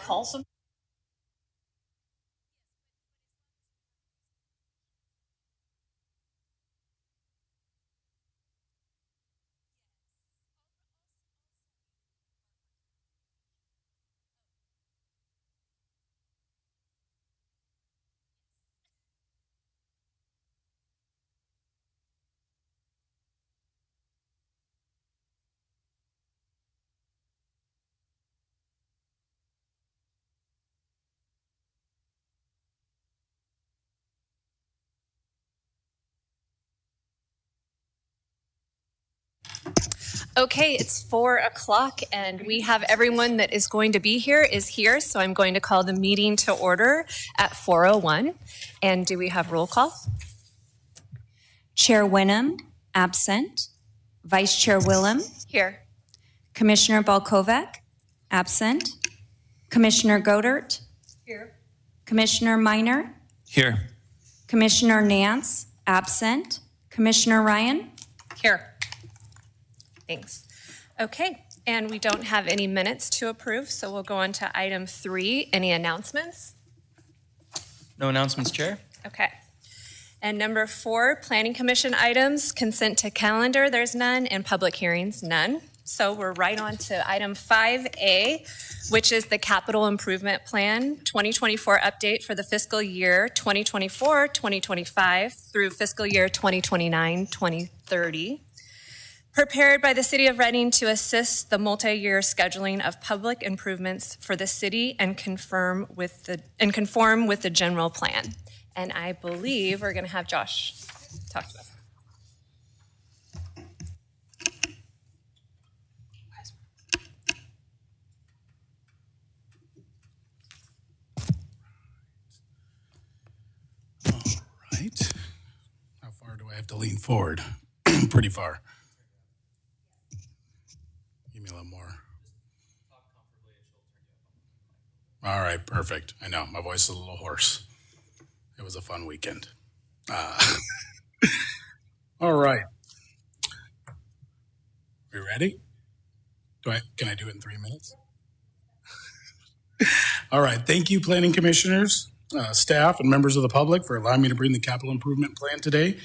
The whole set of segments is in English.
call some? Okay, it's 4:00 and we have everyone that is going to be here is here. So I'm going to call the meeting to order at 4:01. And do we have roll call? Chair Wynnum, absent. Vice Chair Willem. Here. Commissioner Balkovac, absent. Commissioner Godert. Here. Commissioner Minor. Here. Commissioner Nance, absent. Commissioner Ryan. Here. Thanks. Okay, and we don't have any minutes to approve, so we'll go on to item 3. Any announcements? No announcements, Chair. Okay. And number 4, Planning Commission items, consent to calendar, there's none, and public hearings, none. So we're right on to item 5A, which is the Capital Improvement Plan 2024 update for the fiscal year 2024-2025 through fiscal year 2029-2030. Prepared by the City of Reading to assist the multi-year scheduling of public improvements for the city and conform with the general plan. And I believe we're going to have Josh talk to us. All right. How far do I have to lean forward? Pretty far. Give me a little more. All right, perfect. I know, my voice is a little hoarse. It was a fun weekend. All right. We ready? Can I do it in 3 minutes? All right. Thank you, Planning Commissioners, staff, and members of the public for allowing me to bring the Capital Improvement Plan today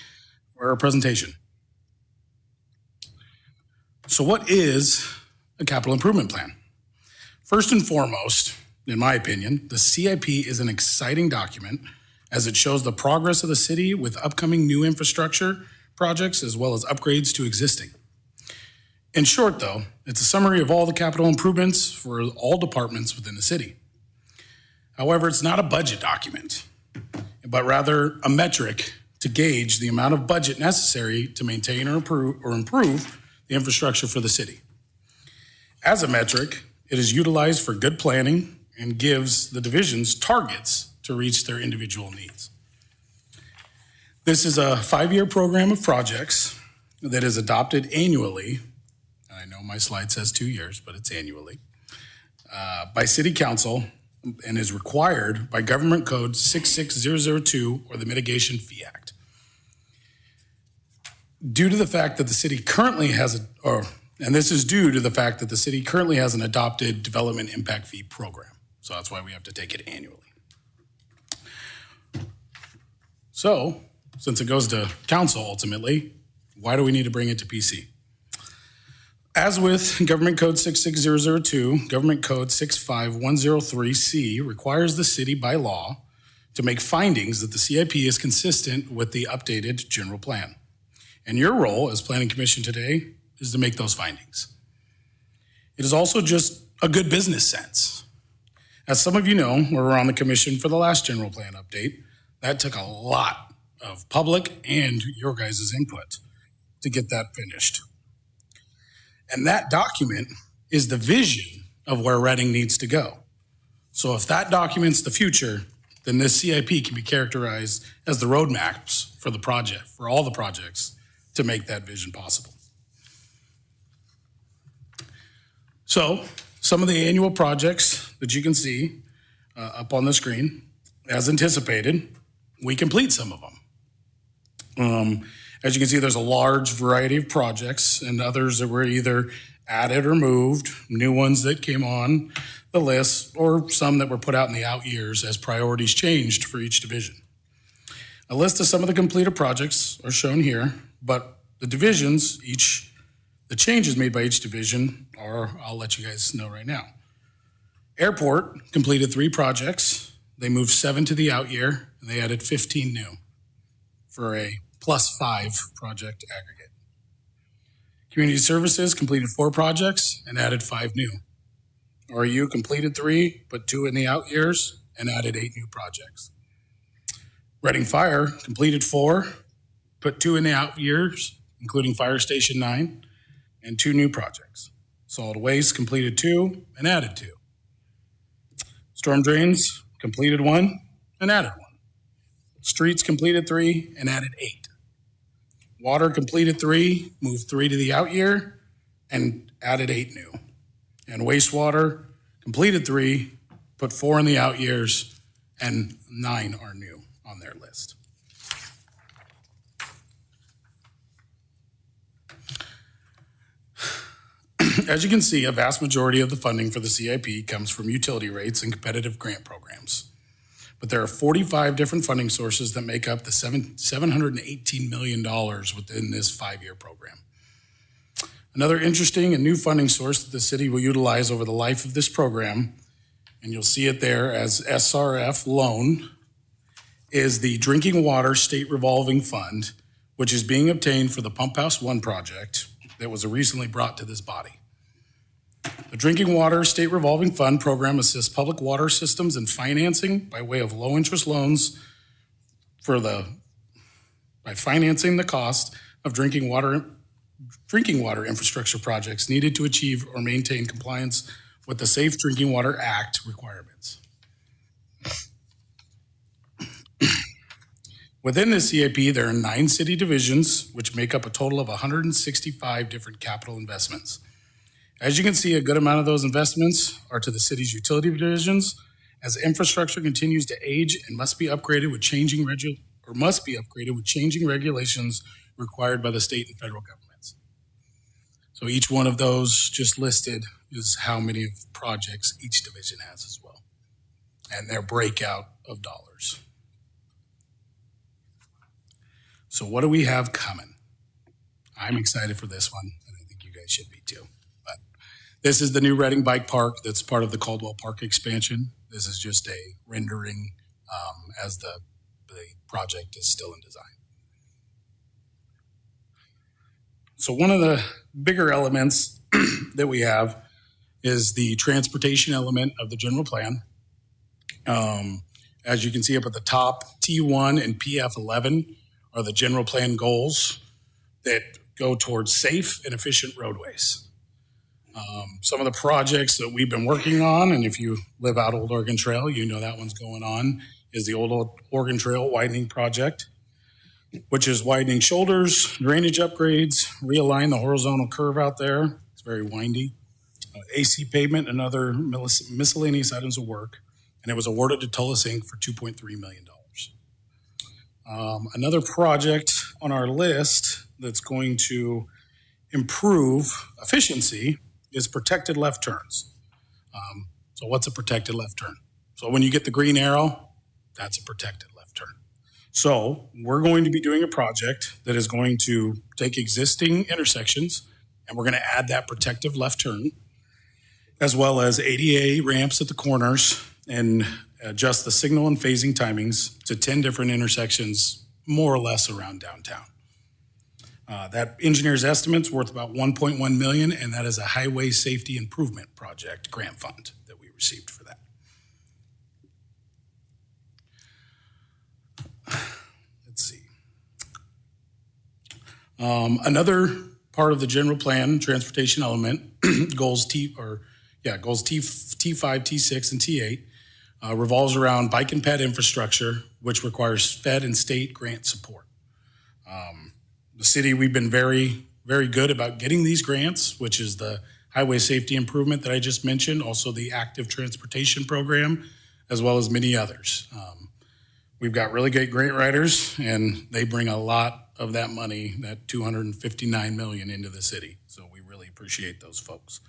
for our presentation. So what is a Capital Improvement Plan? First and foremost, in my opinion, the CIP is an exciting document as it shows the progress of the city with upcoming new infrastructure projects as well as upgrades to existing. In short, though, it's a summary of all the capital improvements for all departments within the city. However, it's not a budget document, but rather a metric to gauge the amount of budget necessary to maintain or improve the infrastructure for the city. As a metric, it is utilized for good planning and gives the divisions targets to reach their individual needs. This is a 5-year program of projects that is adopted annually. I know my slide says 2 years, but it's annually, by City Council and is required by Government Code 66002 or the Mitigation Fee Act. Due to the fact that the city currently has this is due to the fact that the city currently has an adopted development impact fee program. So that's why we have to take it annually. So, since it goes to council ultimately, why do we need to bring it to PC? As with Government Code 66002, Government Code 65103C requires the city by law to make findings that the CIP is consistent with the updated general plan. And your role as Planning Commission today is to make those findings. It is also just a good business sense. As some of you know, we were on the commission for the last general plan update. That took a lot of public and your guys' input to get that finished. And that document is the vision of where Reading needs to go. So if that documents the future, then this CIP can be characterized as the roadmaps for the project, for all the projects to make that vision possible. So some of the annual projects that you can see up on the screen, as anticipated, we complete some of them. As you can see, there's a large variety of projects and others that were either added or moved, new ones that came on the list, or some that were put out in the out years as priorities changed for each division. A list of some of the completed projects are shown here, but the divisions, the changes made by each division are, I'll let you guys know right now. Airport completed 3 projects. They moved 7 to the out year, and they added 15 new for a +5 project aggregate. Community Services completed 4 projects and added 5 new. RU completed 3, put 2 in the out years, and added 8 new projects. Reading Fire completed 4, put 2 in the out years, including Fire Station 9, and 2 new projects. Solid Waste completed 2 and added 2. Storm Drains completed 1 and added 1. Streets completed 3 and added 8. Water completed 3, moved 3 to the out year, and added 8 new. And wastewater completed 3, put 4 in the out years, and 9 are new on their list. As you can see, a vast majority of the funding for the CIP comes from utility rates and competitive grant programs. But there are 45 different funding sources that make up the $718 million within this 5-year program. Another interesting and new funding source that the city will utilize over the life of this program, and you'll see it there as SRF loan, is the Drinking Water State Revolving Fund, which is being obtained for the Pump House 1 project that was recently brought to this body. The Drinking Water State Revolving Fund program assists public water systems in financing by way of low-interest loans by financing the cost of drinking water infrastructure projects needed to achieve or maintain compliance with the Safe Drinking Water Act requirements. Within the CIP, there are 9 city divisions, which make up a total of 165 different capital investments. As you can see, a good amount of those investments are to the city's utility divisions, as infrastructure continues to age and must be upgraded with changing regulations required by the state and federal governments. So each one of those just listed is how many projects each division has as well, and their breakout of dollars. So what do we have coming? I'm excited for this one, and I think you guys should be too. But this is the new Reading Bike Park that's part of the Caldwell Park expansion. This is just a rendering as the project is still in design. So one of the bigger elements that we have is the transportation element of the general plan. As you can see up at the top, T1 and PF11 are the general plan goals that go towards safe and efficient roadways. Some of the projects that we've been working on, and if you live out Old Oregon Trail, you know that one's going on, is the Old Oregon Trail widening project, which is widening shoulders, drainage upgrades, realign the horizontal curve out there. It's very windy. AC pavement and other miscellaneous items of work. And it was awarded to Tullis Inc. for $2.3 million. Another project on our list that's going to improve efficiency is protected left turns. So what's a protected left turn? So when you get the green arrow, that's a protected left turn. So we're going to be doing a project that is going to take existing intersections and we're going to add that protective left turn, as well as ADA ramps at the corners and adjust the signal and phasing timings to 10 different intersections, more or less around downtown. That engineer's estimate's worth about $1.1 million, and that is a highway safety improvement project grant fund that we received for that. Let's see. Another part of the general plan transportation element, goals T5, T6, and T8, revolves around bike and ped infrastructure, which requires Fed and state grant support. The city, we've been very, very good about getting these grants, which is the highway safety improvement that I just mentioned, also the active transportation program, as well as many others. We've got really great grant writers, and they bring a lot of that money, that $259 million, into the city. So we really really appreciate those folks.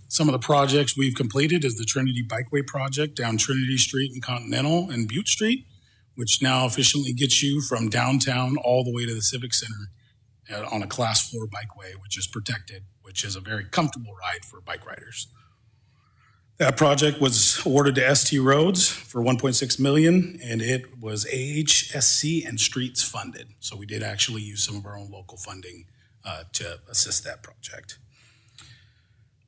Some of the projects we've completed is the Trinity Bikeway project down Trinity Street and Continental and Butte Street, which now efficiently gets you from downtown all the way to the Civic Center on a Class 4 bikeway, which is protected, which is a very comfortable ride for bike riders. That project was awarded to ST Roads for $1.6 million, and it was AHSC and Streets funded. So we did actually use some of our own local funding to assist that project.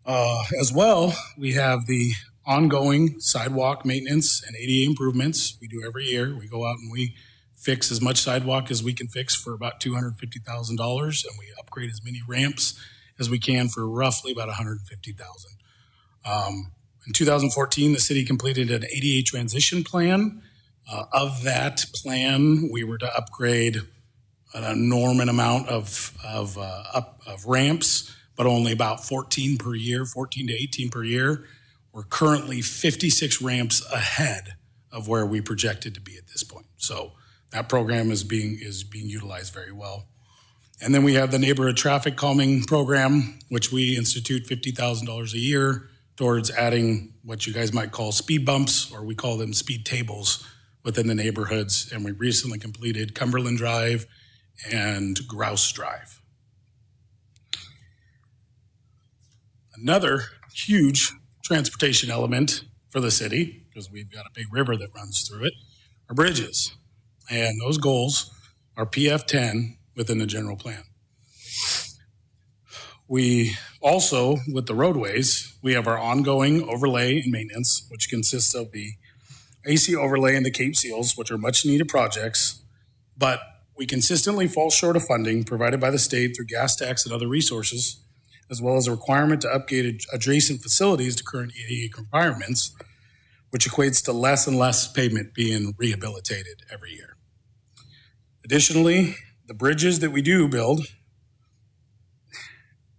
As well, we have the ongoing sidewalk maintenance and ADA improvements we do every year. We go out and we fix as much sidewalk as we can fix for about $250,000, and we upgrade as many ramps as we can for roughly about $150,000. In 2014, the city completed an ADA transition plan. Of that plan, we were to upgrade an enormous amount of ramps, but only about 14 per year, 14 to 18 per year. We're currently 56 ramps ahead of where we projected to be at this point. So that program is being utilized very well. And then we have the neighborhood traffic calming program, which we institute $50,000 a year towards adding what you guys might call speed bumps, or we call them speed tables within the neighborhoods. And we recently completed Cumberland Drive and Grouse Drive. Another huge transportation element for the city, because we've got a big river that runs through it, are bridges. And those goals are PF10 within the general plan. We also, with the roadways, we have our ongoing overlay and maintenance, which consists of the AC overlay and the Cape Seals, which are much needed projects, but we consistently fall short of funding provided by the state through gas tax and other resources, as well as a requirement to upgrade adjacent facilities to current ADA requirements, which equates to less and less pavement being rehabilitated every year. Additionally, the bridges that we do build,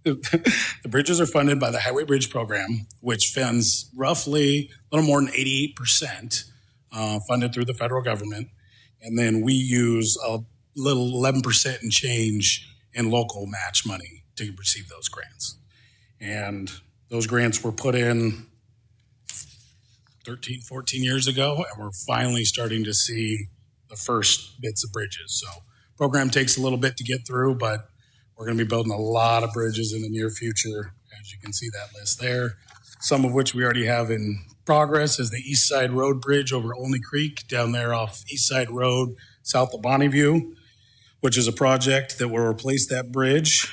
the bridges are funded by the Highway Bridge Program, which funds roughly a little more than 88% funded through the federal government. And then we use a little 11% and change in local match money to receive those grants. And those grants were put in 13, 14 years ago, and we're finally starting to see the first bits of bridges. So program takes a little bit to get through, but we're going to be building a lot of bridges in the near future, as you can see that list there. Some of which we already have in progress is the East Side Road Bridge over Olney Creek down there off East Side Road, south of Bonneview, which is a project that will replace that bridge,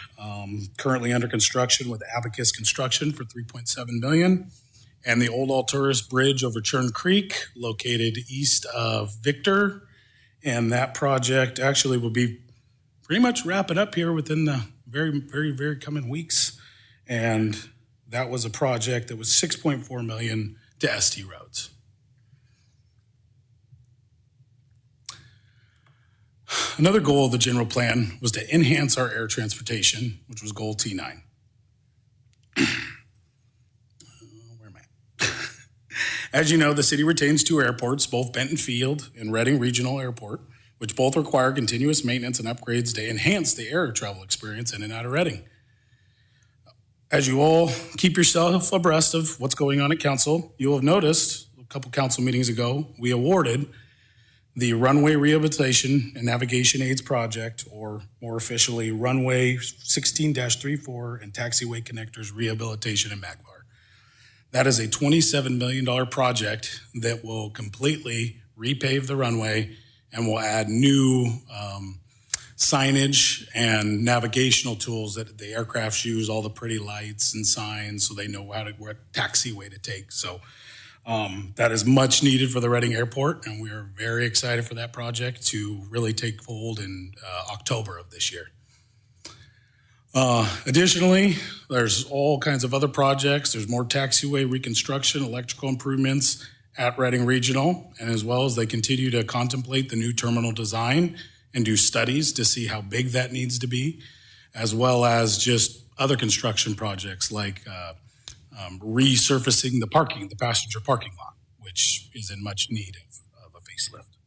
currently under construction with Abacus Construction for $3.7 million. And the Old Alturas Bridge over Churn Creek, located east of Victor. And that project actually will be pretty much wrapping up here within the very, very, very coming weeks. And that was a project that was $6.4 million to ST Roads. Another goal of the general plan was to enhance our air transportation, which was goal T9. Where am I? As you know, the city retains two airports, both Benton Field and Reading Regional Airport, which both require continuous maintenance and upgrades to enhance the air travel experience in and out of Reading. As you all keep yourself abreast of what's going on at council, you'll have noticed a couple council meetings ago, we awarded the Runway Rehabilitation and Navigation Aids Project, or more officially, Runway 16-34 and Taxiway Connectors Rehabilitation in Magvar. That is a $27 million project that will completely repave the runway and will add new signage and navigational tools that the aircrafts use, all the pretty lights and signs so they know what taxiway to take. So that is much needed for the Reading Airport, and we are very excited for that project to really take hold in October of this year. Additionally, there's all kinds of other projects. There's more taxiway reconstruction, electrical improvements at Reading Regional, and as well as they continue to contemplate the new terminal design and do studies to see how big that needs to be, as well as just other construction projects like resurfacing the passenger parking lot, which is in much need of a facelift.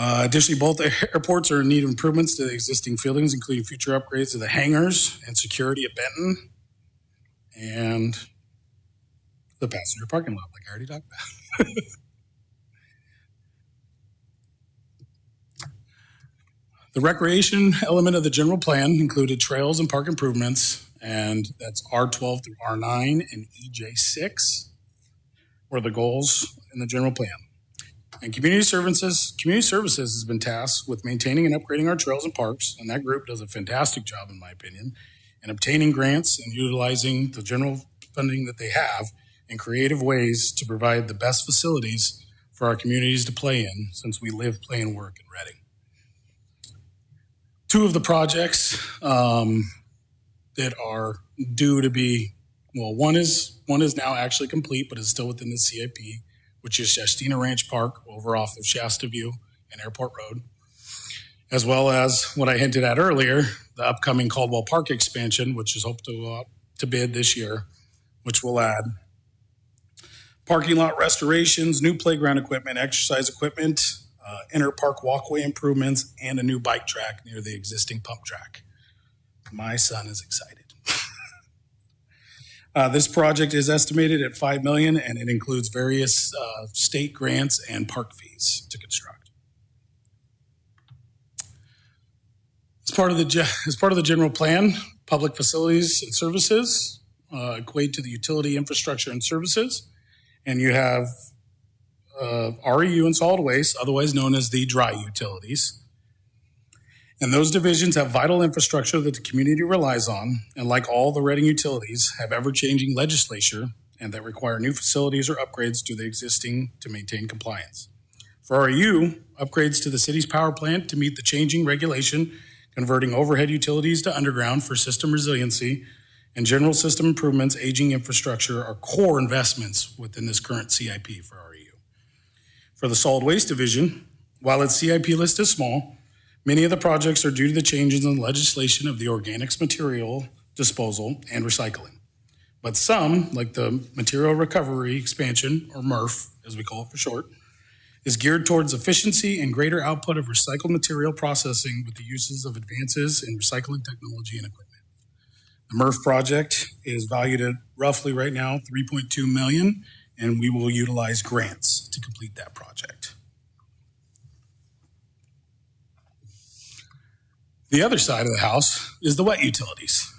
Additionally, both airports are in need of improvements to the existing buildings, including future upgrades to the hangars and security at Benton and the passenger parking lot, like I already talked about. The recreation element of the general plan included trails and park improvements, and that's R12 through R9 and EJ6 were the goals in the general plan. And community services has been tasked with maintaining and upgrading our trails and parks, and that group does a fantastic job, in my opinion, in obtaining grants and utilizing the general funding that they have in creative ways to provide the best facilities for our communities to play in, since we live, play, and work in Reading. Two of the projects that are due to be, well, one is now actually complete, but is still within the CIP, which is Shastina Ranch Park over off of Shasta View and Airport Road, as well as what I hinted at earlier, the upcoming Caldwell Park expansion, which is hoped to bid this year, which will add parking lot restorations, new playground equipment, exercise equipment, inner park walkway improvements, and a new bike track near the existing pump track. My son is excited. This project is estimated at $5 million, and it includes various state grants and park fees to construct. As part of the general plan, public facilities and services equate to the utility infrastructure and services, and you have REU and solid waste, otherwise known as the dry utilities. And those divisions have vital infrastructure that the community relies on, and like all the Reading utilities, have ever-changing legislature and that require new facilities or upgrades to the existing to maintain compliance. For REU, upgrades to the city's power plant to meet the changing regulation, converting overhead utilities to underground for system resiliency, and general system improvements, aging infrastructure are core investments within this current CIP for REU. For the solid waste division, while its CIP list is small, many of the projects are due to the changes in legislation of the organics material disposal and recycling. But some, like the material recovery expansion, or MRF, as we call it for short, is geared towards efficiency and greater output of recycled material processing with the uses of advances in recycling technology and equipment. The MRF project is valued at roughly right now $3.2 million, and we will utilize grants to complete that project. The other side of the house is the wet utilities.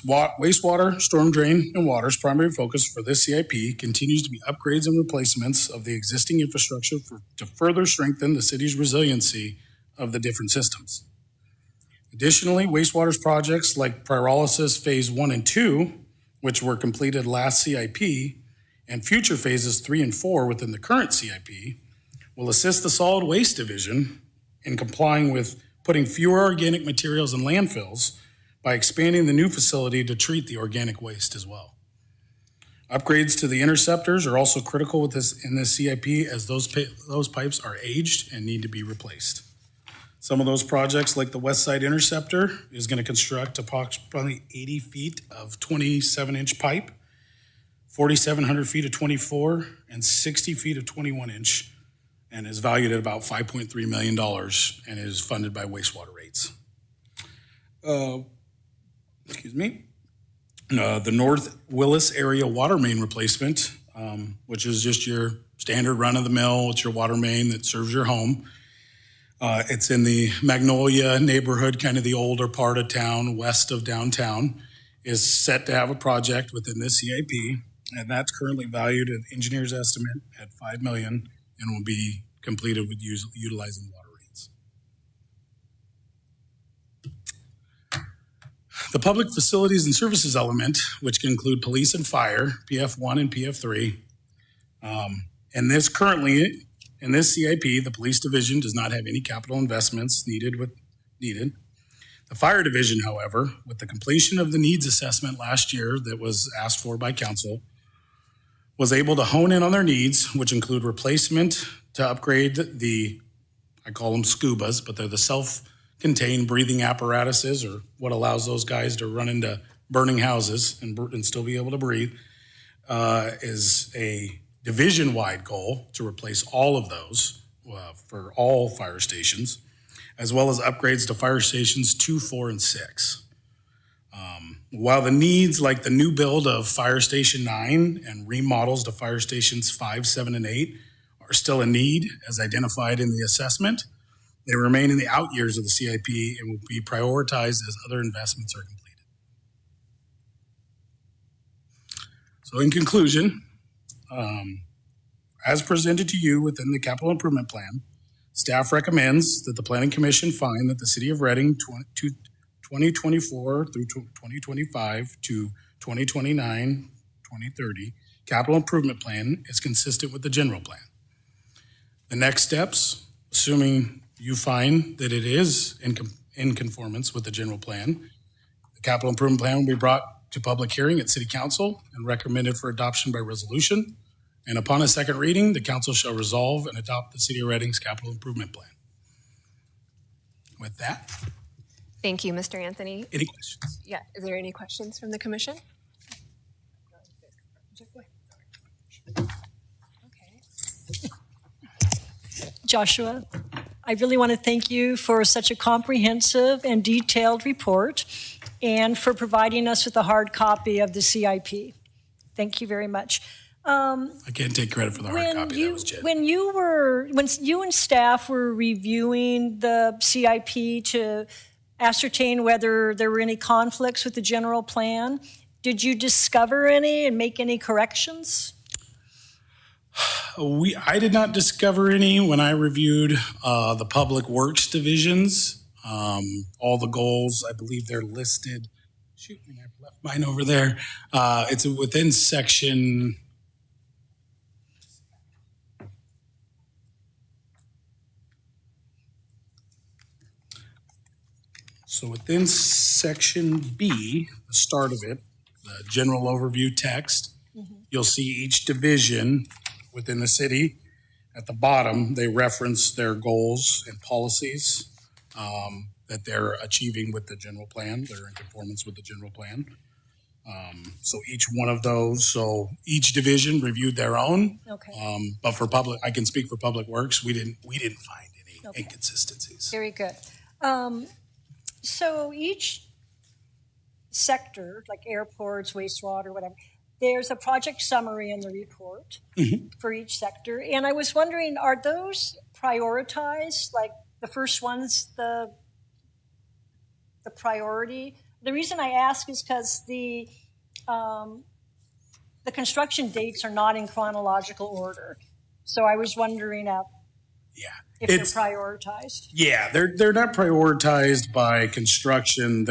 Wastewater, storm drain, and water's primary focus for this CIP continues to be upgrades and replacements of the existing infrastructure to further strengthen the city's resiliency of the different systems. Additionally, wastewater's projects like pyrolysis phase 1 and 2, which were completed last CIP, and future phases 3 and 4 within the current CIP, will assist the solid waste division in complying with putting fewer organic materials in landfills by expanding the new facility to treat the organic waste as well. Upgrades to the interceptors are also critical in this CIP, as those pipes are aged and need to be replaced. Some of those projects, like the West Side Interceptor, is going to construct approximately 80 feet of 27-inch pipe, 4,700 feet of 24, and 60 feet of 21-inch, and is valued at about $5.3 million and is funded by wastewater rates. The North Willis area water main replacement, which is just your standard run-of-the-mill, it's your water main that serves your home. It's in the Magnolia neighborhood, kind of the older part of town, west of downtown, is set to have a project within this CIP, and that's currently valued at engineer's estimate at $5 million and will be completed with utilizing water rates. The public facilities and services element, which can include police and fire, PF1 and PF3, and this currently, in this CIP, the police division does not have any capital investments needed. The fire division, however, with the completion of the needs assessment last year that was asked for by council, was able to hone in on their needs, which include replacement to upgrade I call them scubas, but they're the self-contained breathing apparatuses, or what allows those guys to run into burning houses and still be able to breathe, is a division-wide goal to replace all of those for all fire stations, as well as upgrades to fire stations 2, 4, and 6. While the needs like the new build of Fire Station 9 and remodels to Fire Stations 5, 7, and 8 are still a need as identified in the assessment, they remain in the out years of the CIP and will be prioritized as other investments are completed. So in conclusion, as presented to you within the capital improvement plan, staff recommends that the Planning Commission find that the City of Reading 2024 through 2025 to 2029, 2030 capital improvement plan is consistent with the general plan. The next steps, assuming you find that it is in conformance with the general plan, the capital improvement plan will be brought to public hearing at City Council and recommended for adoption by resolution. And upon a second reading, the council shall resolve and adopt the City of Reading's capital improvement plan. With that, Thank you, Mr. Anthony. any questions? Yeah, is there any questions from the commission? Okay. Joshua, I really want to thank you for such a comprehensive and detailed report and for providing us with a hard copy of the CIP. Thank you very much. I can't take credit for the hard copy. That was Jed. When you and staff were reviewing the CIP to ascertain whether there were any conflicts with the general plan, did you discover any and make any corrections? I did not discover any when I reviewed the Public Works divisions. All the goals, I believe they're listed. Shoot, I've left mine over there. It's within section. So within section B, the start of it, the general overview text, you'll see each division within the city. At the bottom, they reference their goals and policies that they're achieving with the general plan. They're in conformance with the general plan. So each one of those, so each division reviewed their own. Okay. But for public, I can speak for Public Works. We didn't find any Okay. inconsistencies. Very good. So each sector, like airports, wastewater, whatever, there's a project summary in the report for each sector. And I was wondering, are those prioritized? Like the first one's the priority? The reason I ask is because the construction dates are not in chronological order. So I was wondering if they're prioritized. Yeah, they're not prioritized by construction.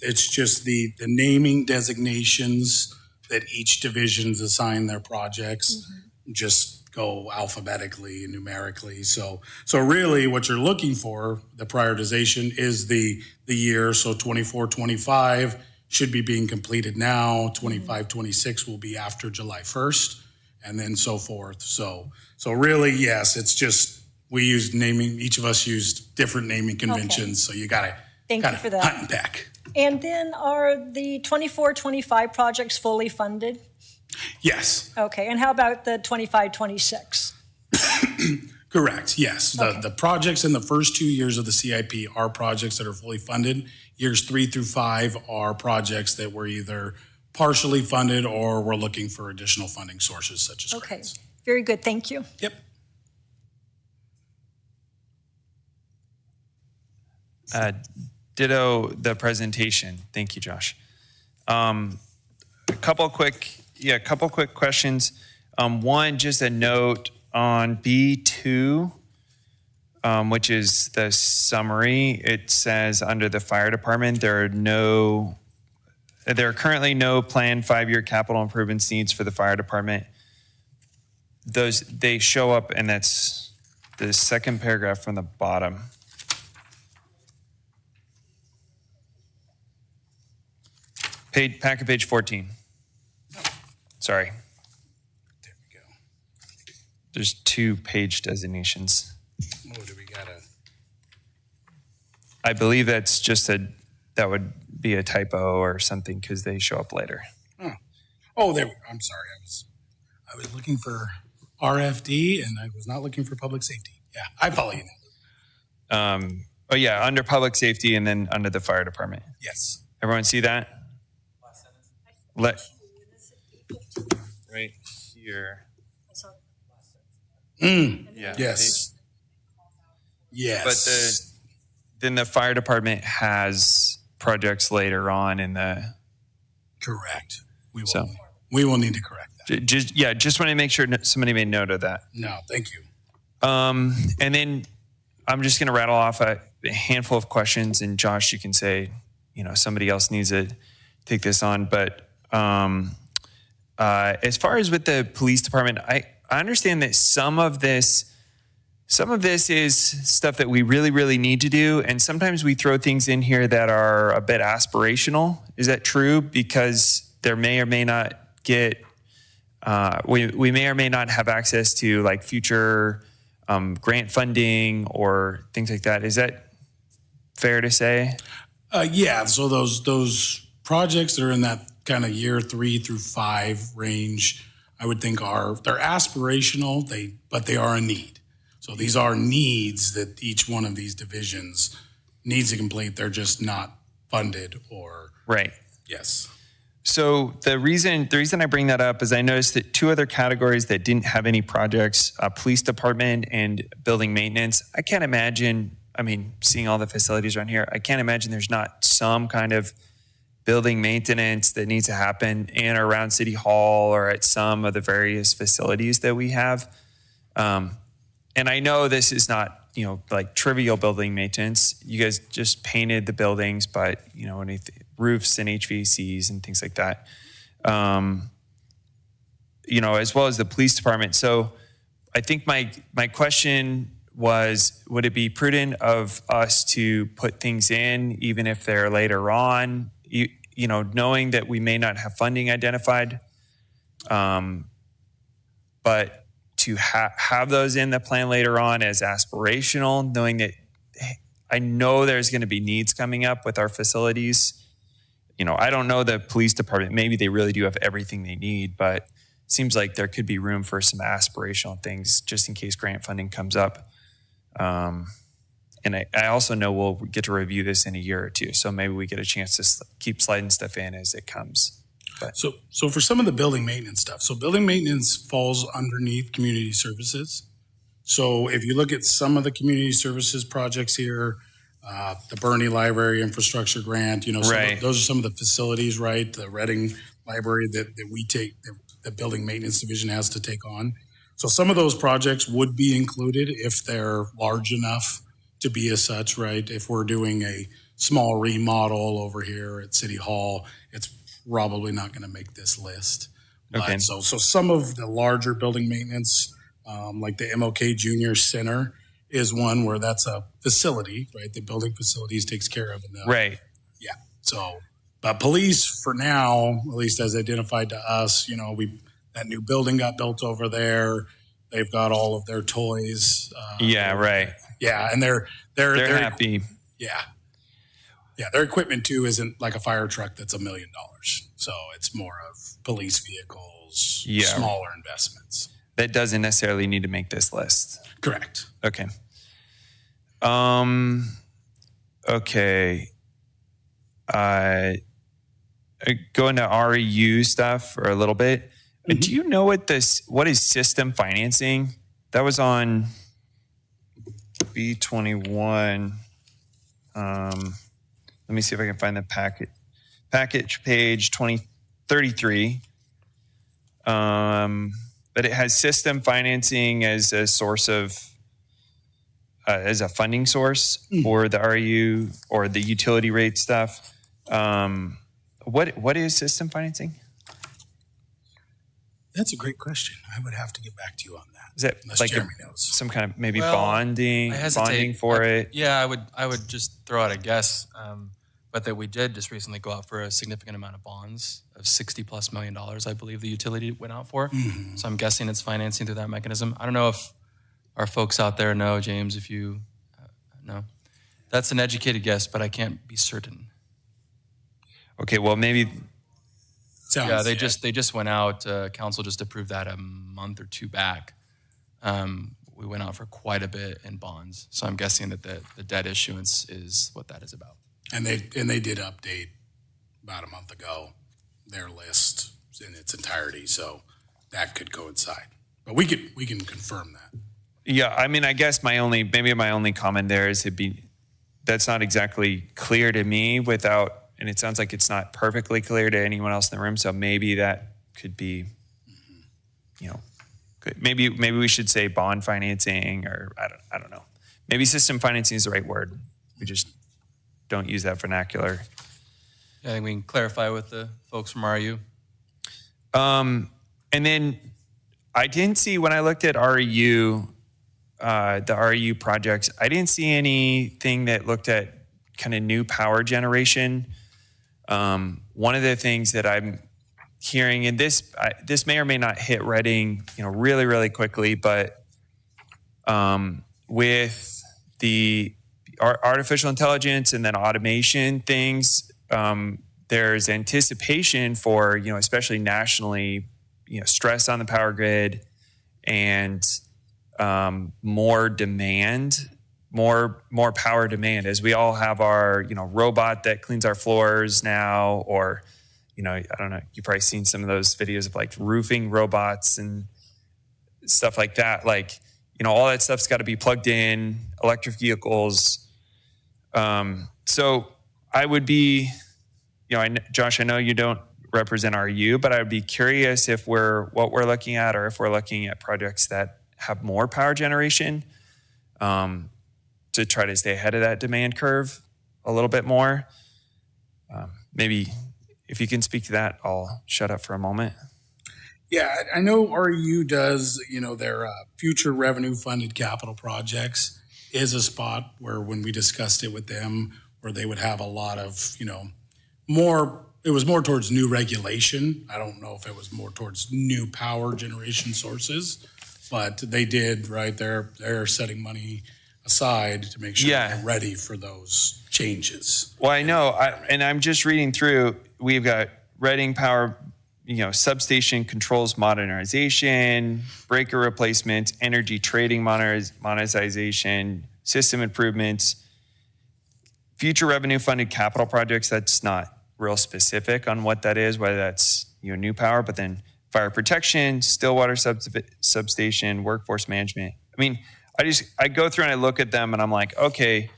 It's just the naming designations that each division's assign their projects just go alphabetically and numerically. So really what you're looking for, the prioritization is the year. So 24, 25 should be being completed now. 25, 26 will be after July 1st and then so forth. So really, yes, it's just, we used naming, each of us used different naming conventions. Okay. So you gotta Thank you for that. Hunt and peck. And then are the 24, 25 projects fully funded? Yes. Okay, and how about the 25, 26? Correct, yes. Okay. The projects in the first 2 years of the CIP are projects that are fully funded. Years 3 through 5 are projects that were either partially funded or we're looking for additional funding sources such as grants. Okay, very good, thank you. Yep. Ditto the presentation. Thank you, Josh. A couple quick questions. One, just a note on B2, which is the summary. It says under the fire department, there are currently no planned 5-year capital improvements needs for the fire department. They show up, and that's the second paragraph from the bottom. Packet page 14. Sorry. There we go. There's 2 page designations. Oh, do we gotta? I believe that's just that would be a typo or something because they show up later. Oh, there. I'm sorry. I was looking for RFD and I was not looking for public safety. Yeah, I follow you now. Oh yeah, under public safety and then under the fire department. Yes. Everyone see that? Right here. Yeah. Yes. Yes. But then the fire department has projects later on in the. Correct. So. We will need to correct that. Just want to make sure somebody made note of that. No, thank you. And then I'm just going to rattle off a handful of questions, and Josh, you can say, somebody else needs to take this on. But as far as with the police department, I understand that some of this is stuff that we really, really need to do, and sometimes we throw things in here that are a bit aspirational. Is that true? Because there may or may not get, we may or may not have access to like future grant funding or things like that. Is that fair to say? Yeah. So those projects that are in that kind of year 3 through 5 range, I would think they're aspirational. But they are a need. So these are needs that each one of these divisions needs to complete. They're just not funded or. Right. Yes. So the reason I bring that up is I noticed that 2 other categories that didn't have any projects, police department and building maintenance. I can't imagine, seeing all the facilities around here, I can't imagine there's not some kind of building maintenance that needs to happen in or around City Hall or at some of the various facilities that we have. And I know this is not, like trivial building maintenance. You guys just painted the buildings, but, roofs and HVACs and things like that. As well as the police department. So I think my question was, would it be prudent of us to put things in, even if they're later on, knowing that we may not have funding identified, but to have those in the plan later on as aspirational, knowing that I know there's going to be needs coming up with our facilities. I don't know the police department. Maybe they really do have everything they need, but it seems like there could be room for some aspirational things just in case grant funding comes up. And I also know we'll get to review this in a year or two. So maybe we get a chance to keep sliding stuff in as it comes. But. So for some of the building maintenance stuff, so building maintenance falls underneath community services. So if you look at some of the community services projects here, the Bernie Library Infrastructure Grant, right. Those are some of the facilities, right? The Reading Library that we take, the Building Maintenance Division has to take on. So some of those projects would be included if they're large enough to be as such, right? If we're doing a small remodel over here at City Hall, it's probably not going to make this list. Okay. So some of the larger building maintenance, like the MLK Junior Center, is one where that's a facility, right? The building facilities takes care of it. Right. Yeah. So, but police for now, at least as identified to us, that new building got built over there. They've got all of their toys. Right. Yeah, and they're happy. Yeah. Yeah, their equipment too isn't like a fire truck that's $1 million. So it's more of police vehicles, smaller investments. That doesn't necessarily need to make this list. Correct. Okay. Okay. Going to REU stuff for a little bit. Mm-hmm. Do you know what is system financing? That was on B21. Let me see if I can find the package page 2033. But it has system financing as a source of, as a funding source for the REU or the utility rate stuff. What is system financing? That's a great question. I would have to get back to you on that. Is that unless like Jeremy knows? some kind of maybe Well, bonding I hesitate. for it? Yeah, I would just throw out a guess, but that we did just recently go out for a significant amount of bonds of $60+ million, I believe the utility went out for. Mm-hmm. So I'm guessing it's financing through that mechanism. I don't know if our folks out there know, James, if you know. That's an educated guess, but I can't be certain. Okay, well maybe. Yeah, they just went out. Council just approved that a month or two back, we went out for quite a bit in bonds. So I'm guessing that the debt issuance is what that is about. And they did update about a month ago their list in its entirety, so that could coincide. But we can confirm that. Yeah, I mean, I guess my only comment there is that's not exactly clear to me and it sounds like it's not perfectly clear to anyone else in the room. So maybe that could be, good. Maybe we should say bond financing, or I don't know. Maybe system financing is the right word. We just don't use that vernacular. Yeah, I think we can clarify with the folks from RU. And then I didn't see, when I looked at REU, the REU projects, I didn't see anything that looked at kind of new power generation. One of the things that I'm hearing, and this may or may not hit Reading, really, really quickly, but with the artificial intelligence and then automation things, there's anticipation for, especially nationally, stress on the power grid and more demand, more power demand, as we all have our, robot that cleans our floors now, or, I don't know, you've probably seen some of those videos of like roofing robots and stuff like that. Like, all that stuff's got to be plugged in, electric vehicles. So I would be, Josh, I know you don't represent RU, but I would be curious if what we're looking at, or if we're looking at projects that have more power generation, to try to stay ahead of that demand curve a little bit more. Maybe if you can speak to that, I'll shut up for a moment. Yeah, I know REU does, their future revenue funded capital projects is a spot where, when we discussed it with them, where they would have a lot of, it was more towards new regulation. I don't know if it was more towards new power generation sources, but they did, right? They're setting money aside to make sure they're ready for those changes. Well, I know, and I'm just reading through, we've got Reading Power, substation controls modernization, breaker replacements, energy trading monetization, system improvements, future revenue funded capital projects. That's not real specific on what that is, whether that's new power, but then fire protection, Stillwater substation, workforce management. I mean, I go through and I look at them and I'm like, okay,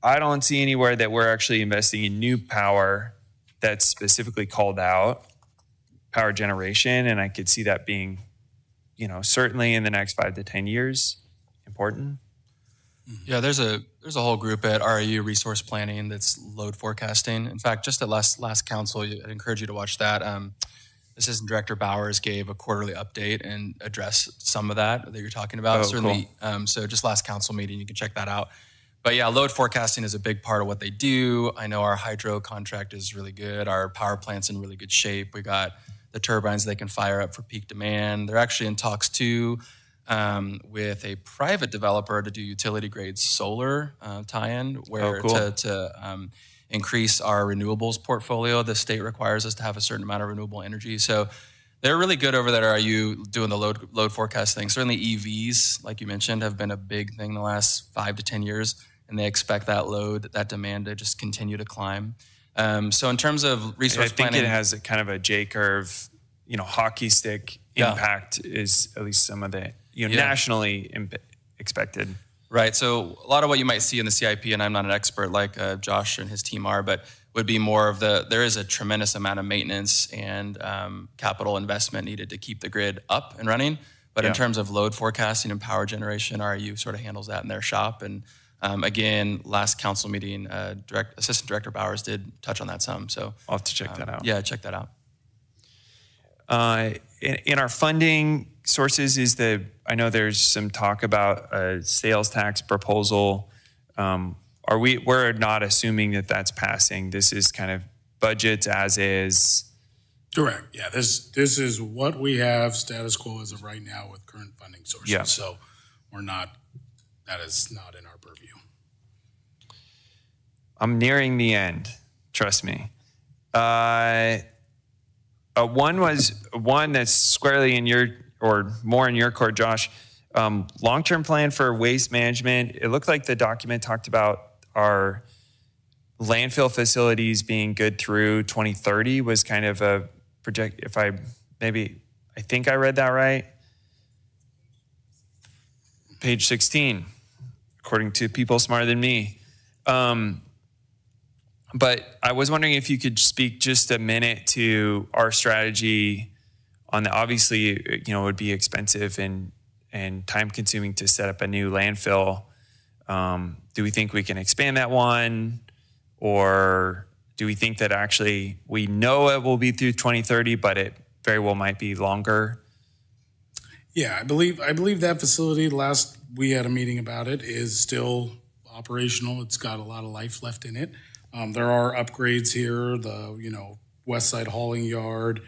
I don't see anywhere that we're actually investing in new power that's specifically called out, power generation, and I could see that being, certainly in the next 5 to 10 years, important. Yeah, there's a whole group at REU Resource Planning that's load forecasting. In fact, just at last council, I'd encourage you to watch that. Assistant Director Bowers gave a quarterly update and addressed some of that you're talking about. Oh, certainly. Cool. So just last council meeting, you can check that out. But yeah, load forecasting is a big part of what they do. I know our hydro contract is really good. Our power plant's in really good shape. We got the turbines they can fire up for peak demand. They're actually in talks too with a private developer to do utility grade solar tie-in, where to increase our renewables portfolio. The state requires us to have a certain amount of renewable energy. So they're really good over there. Are you doing the load forecast thing? Certainly EVs, like you mentioned, have been a big thing the last 5 to 10 years, and they expect that demand to just continue to climb. So in terms of resource planning, I think it has a kind of a J curve, hockey stick impact is at least some of the, nationally expected. Right. So a lot of what you might see in the CIP, and I'm not an expert like Josh and his team are, but would be more of there is a tremendous amount of maintenance and capital investment needed to keep the grid up and running. But in terms of load forecasting and power generation, REU sort of handles that in their shop. And again, last council meeting, Assistant Director Bowers did touch on that some. So I'll have to check that out. Yeah, check that out. In our funding sources, I know there's some talk about a sales tax proposal. We're not assuming that that's passing. This is kind of budgets as is. Correct. Yeah, this is what we have status quo as of right now with current funding sources. Yeah. So that is not in our purview. I'm nearing the end. Trust me. One that's squarely in your, or more in your court, Josh. Long-term plan for waste management, it looked like the document talked about our landfill facilities being good through 2030 was kind of a project, I think I read that right. Page 16, according to people smarter than me. But I was wondering if you could speak just a minute to our strategy on the, obviously, it would be expensive and time consuming to set up a new landfill. Do we think we can expand that one? Or do we think that actually we know it will be through 2030, but it very well might be longer? Yeah, I believe that facility, last we had a meeting about it, is still operational. It's got a lot of life left in it. There are upgrades here, the west side hauling yard,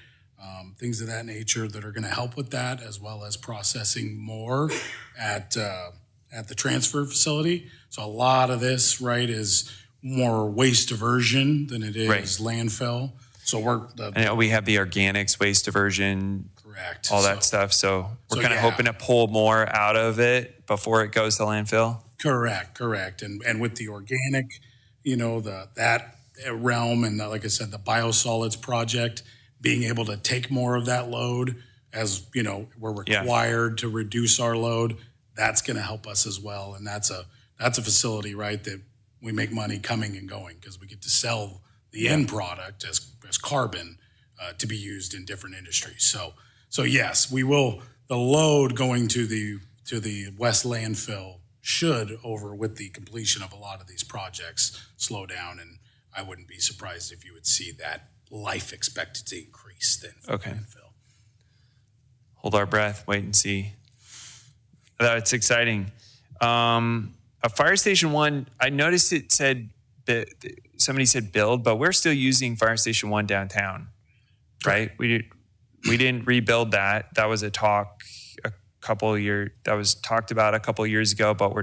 things of that nature that are going to help with that, as well as processing more at the transfer facility. So a lot of this, right, is more waste diversion than it is Right. landfill. So I know we have the organics, waste diversion, correct. all that stuff. So we're So, kind of yeah. hoping to pull more out of it before it goes to landfill. Correct. And with the organic, that realm, and like I said, the biosolids project, being able to take more of that load as, we're required to reduce our load, that's going to help us as well. And that's a facility, right, that we make money coming and going because we get to sell the end product as carbon to be used in different industries. So yes, we will. The load going to the West landfill should, with the completion of a lot of these projects, slow down, and I wouldn't be surprised if you would see that life expectancy increase then for Okay. landfill. Hold our breath, wait and see. That's exciting. A Fire Station 1, I noticed it said that somebody said build, but we're still using Fire Station 1 downtown, right? We didn't rebuild that. That was that was talked about a couple of years ago, but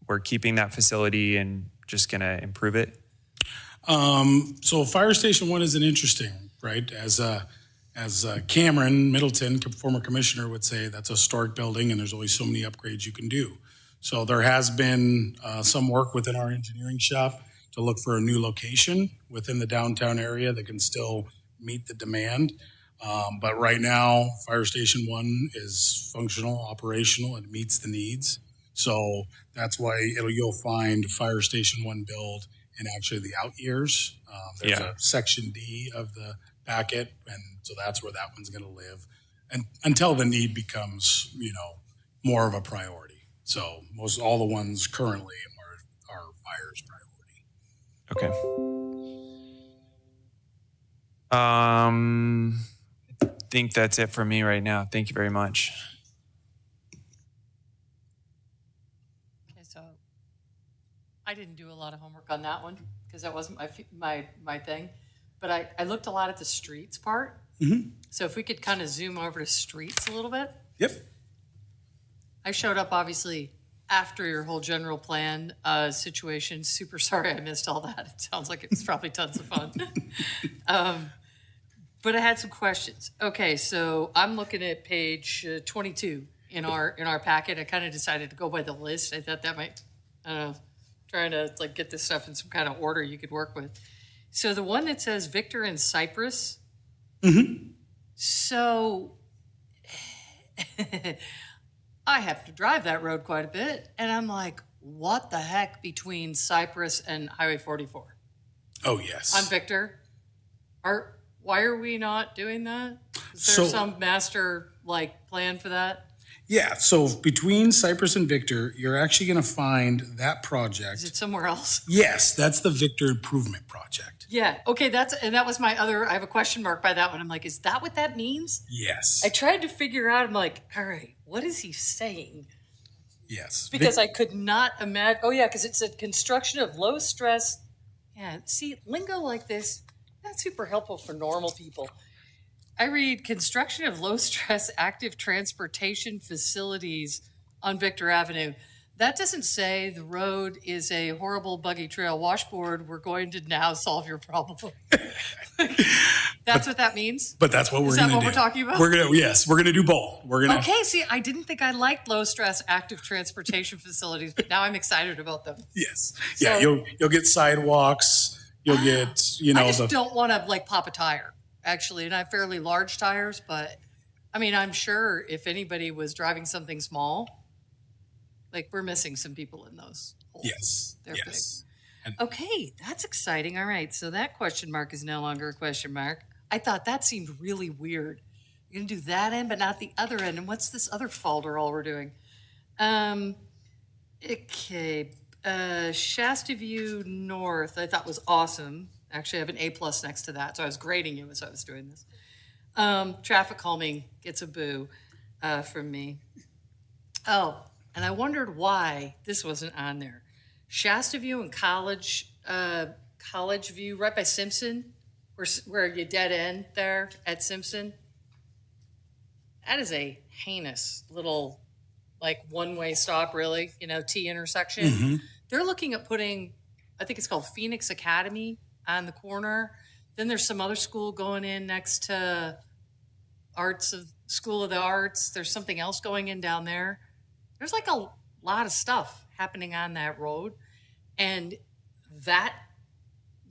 we're keeping that facility and just gonna improve it. So Fire Station 1 is an interesting, right? As Cameron Middleton, former commissioner, would say, that's a historic building and there's always so many upgrades you can do. So there has been some work within our engineering shop to look for a new location within the downtown area that can still meet the demand. But right now, Fire Station 1 is functional, operational, and meets the needs. So that's why you'll find Fire Station 1 build in actually the out years. There's a Section D of the packet, and so that's where that one's going to live, and until the need becomes, more of a priority. So all the ones currently are fire's priority. Okay. I think that's it for me right now. Thank you very much. Okay, so I didn't do a lot of homework on that one because that wasn't my thing. But I looked a lot at the streets part. Mm-hmm. So if we could kind of zoom over to streets a little bit. Yep. I showed up obviously after your whole general plan situation. Super sorry I missed all that. It sounds like it was probably tons of fun. But I had some questions. Okay, so I'm looking at page 22 in our packet. I kind of decided to go by the list. I thought that might, I don't know, trying to get this stuff in some kind of order you could work with. So the one that says Victor and Cypress. Mm-hmm. So I have to drive that road quite a bit, and I'm like, what the heck between Cypress and Highway 44? Oh, yes. I'm Victor. Why are we not doing that? Is there some master plan for that? Yeah, so between Cypress and Victor, you're actually going to find that project. Is it somewhere else? Yes, that's the Victor Improvement Project. Yeah. Okay. That was my other. I have a question mark by that one. I'm like, is that what that means? Yes. I tried to figure out. I'm like, all right, what is he saying? Yes. Because I could not imagine. Oh yeah, because it said construction of low stress. Yeah. See, lingo like this, that's super helpful for normal people. I read construction of low stress active transportation facilities on Victor Avenue. That doesn't say the road is a horrible buggy trail washboard. We're going to now solve your problem. That's what that means? But that's what we're Is going that to what do. we're talking about? Yes, we're going to do both. We're going to. Okay, see, I didn't think I liked low-stress active transportation facilities, but now I'm excited about them. Yes. Yeah, So- you'll get sidewalks. You'll get, I just don't want to like pop a tire, actually, and I have fairly large tires, but I mean, I'm sure if anybody was driving something small, like we're missing some people in those holes. Yes. They're Yes. Okay, that's exciting. All right, so that question mark is no longer a question mark. I thought that seemed really weird. You're gonna do that end, but not the other end. And what's this other folder all we're doing? Okay, Shasta View North, I thought was awesome. Actually, I have an A+ next to that, so I was grading you as I was doing this. Traffic calming gets a boo from me. Oh, and I wondered why this wasn't on there. Shasta View and College View, right by Simpson, where you dead end there at Simpson. That is a heinous little, like, one-way stop, really, T intersection. They're looking at putting, I think it's called Phoenix Academy on the corner. Then there's some other school going in next to School of the Arts. There's something else going in down there. There's like a lot of stuff happening on that road. And that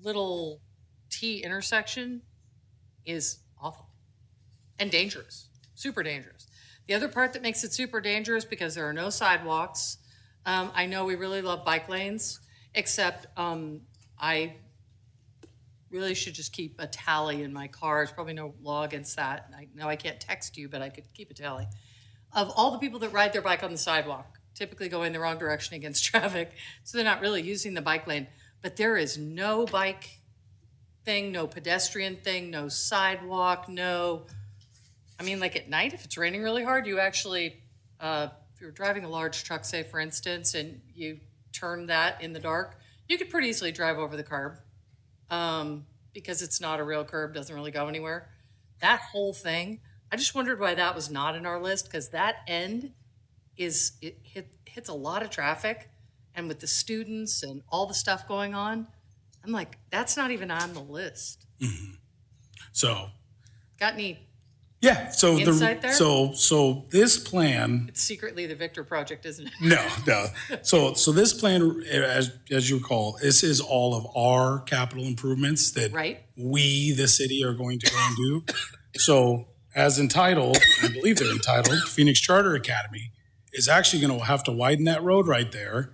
little T intersection is awful and dangerous, super dangerous. The other part that makes it super dangerous because there are no sidewalks. I know we really love bike lanes, except I really should just keep a tally in my car. There's probably no law against that. I know I can't text you, but I could keep a tally of all the people that ride their bike on the sidewalk, typically going the wrong direction against traffic. So they're not really using the bike lane, but there is no bike thing, no pedestrian thing, no sidewalk, like at night, if it's raining really hard, you actually, if you're driving a large truck, say for instance, and you turn that in the dark, you could pretty easily drive over the curb because it's not a real curb, doesn't really go anywhere. That whole thing, I just wondered why that was not in our list, because that end hits a lot of traffic, and with the students and all the stuff going on, I'm like, that's not even on the list. So, Got any? yeah. So Insight there? so this plan. It's secretly the Victor Project, isn't it? No. So this plan, as you recall, this is all of our capital improvements that Right. we, the city, are going to go and do. So as entitled, I believe they're entitled, Phoenix Charter Academy is actually going to have to widen that road right there,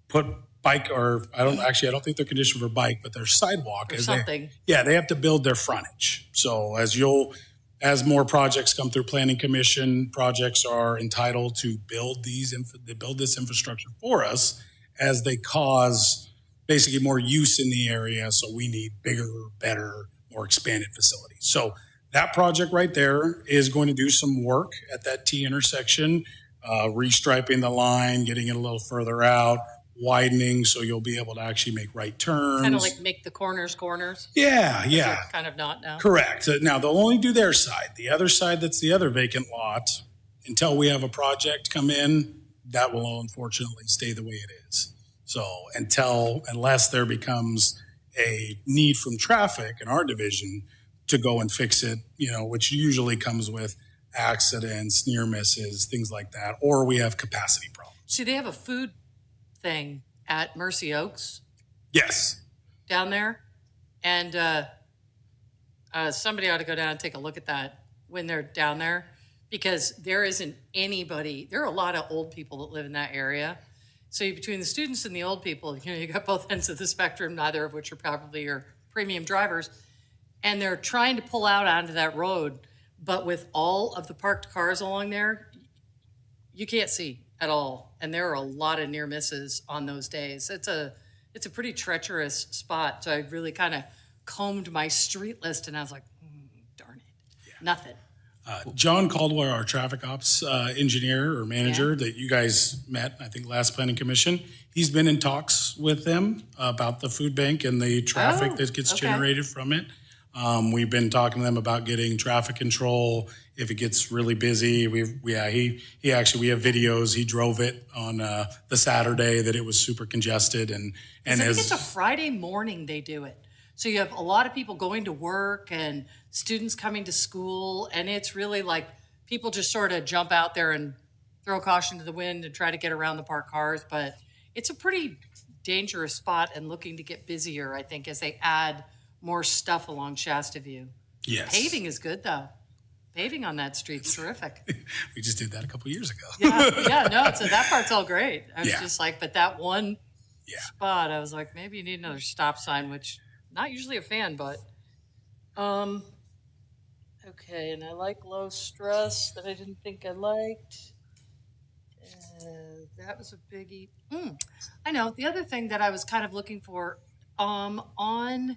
put bike, or I don't think they're conditioned for bike, but their sidewalk. Or as something. they have to build their frontage. So as more projects come through Planning Commission, projects are entitled to build this infrastructure for us as they cause basically more use in the area. So we need bigger, better, more expanded facilities. So that project right there is going to do some work at that T intersection, restriping the line, getting it a little further out, widening so you'll be able to actually make right turns. Kind of like make the corners. Yeah. They're kind of not now. Correct. Now, they'll only do their side. The other side, that's the other vacant lot, until we have a project come in, that will unfortunately stay the way it is. So unless there becomes a need from traffic in our division to go and fix it, which usually comes with accidents, near misses, things like that, or we have capacity problems. See, they have a food thing at Mercy Oaks Yes. down there. And somebody ought to go down and take a look at that when they're down there, because there isn't anybody. There are a lot of old people that live in that area. So between the students and the old people, you got both ends of the spectrum, neither of which are probably your premium drivers. And they're trying to pull out onto that road. But with all of the parked cars along there, you can't see at all. And there are a lot of near misses on those days. It's a pretty treacherous spot. So I really kind of combed my street list and I was like, darn it, nothing. John Caldwell, our traffic ops engineer or manager that you guys met, I think, last planning commission, he's been in talks with them about the food bank and the traffic that gets generated from it. We've been talking to them about getting traffic control if it gets really busy. We have videos. He drove it on the Saturday that it was super congested, and I think as it's a Friday morning they do it. So you have a lot of people going to work and students coming to school, and it's really like people just sort of jump out there and throw caution to the wind and try to get around the parked cars. But it's a pretty dangerous spot and looking to get busier, I think, as they add more stuff along Shasta View. Yes. Paving is good, though. Paving on that street's terrific. We just did that a couple years ago. So that part's all great. I was Yeah. just like, but that one Yeah. spot, I was like, maybe you need another stop sign, which not usually a fan, but okay. And I like low stress that I didn't think I liked. That was a biggie. I know. The other thing that I was kind of looking for on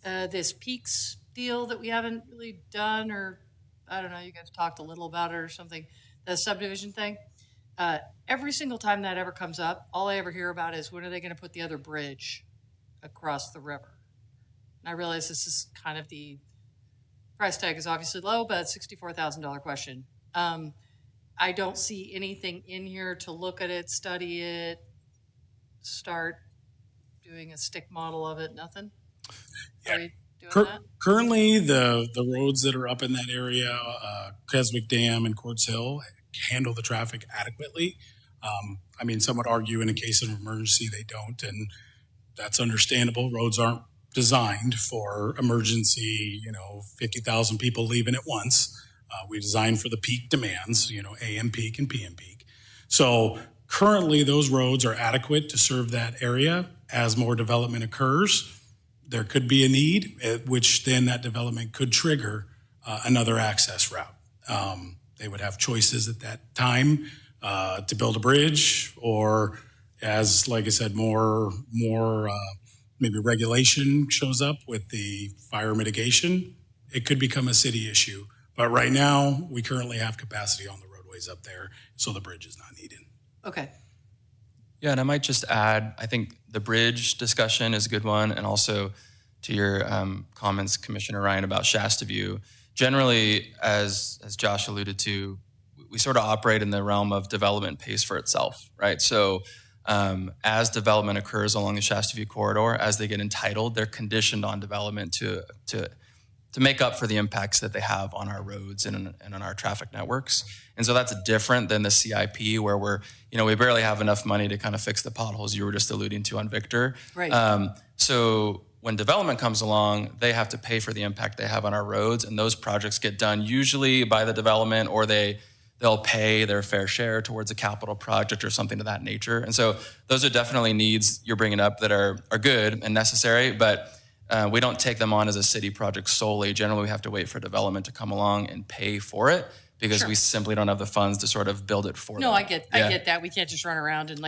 this Peaks deal that we haven't really done, or I don't know, you guys talked a little about it or something, the subdivision thing. Every single time that ever comes up, all I ever hear about is when are they going to put the other bridge across the river? And I realize this is kind of the price tag is obviously low, but $64,000 question. I don't see anything in here to look at it, study it, start doing a stick model of it. Nothing. Yeah. Are we doing that? Currently, the roads that are up in that area, Keswick Dam and Quartz Hill, handle the traffic adequately. I mean, some would argue in a case of emergency they don't, and that's understandable. Roads aren't designed for emergency, 50,000 people leaving at once. We designed for the peak demands, AM peak and PM peak. So currently those roads are adequate to serve that area. As more development occurs, there could be a need, which then that development could trigger another access route. They would have choices at that time to build a bridge, or as, like I said, more maybe regulation shows up with the fire mitigation, it could become a city issue. But right now, we currently have capacity on the roadways up there, so the bridge is not needed. Okay. Yeah, and I might just add, I think the bridge discussion is a good one, and also to your comments, Commissioner Ryan, about Shasta View. Generally, as Josh alluded to, we sort of operate in the realm of development pays for itself, right? So as development occurs along the Shasta View corridor, as they get entitled, they're conditioned on development to make up for the impacts that they have on our roads and on our traffic networks. And so that's different than the CIP, where we barely have enough money to kind of fix the potholes you were just alluding to on Victor. Right. So when development comes along, they have to pay for the impact they have on our roads, and those projects get done usually by the development, or they'll pay their fair share towards a capital project or something of that nature. And so those are definitely needs you're bringing up that are good and necessary, but we don't take them on as a city project solely. Generally, we have to wait for development to come along and pay for it, because we simply don't have the funds to sort of build it for them. No, I get that. We can't just run around and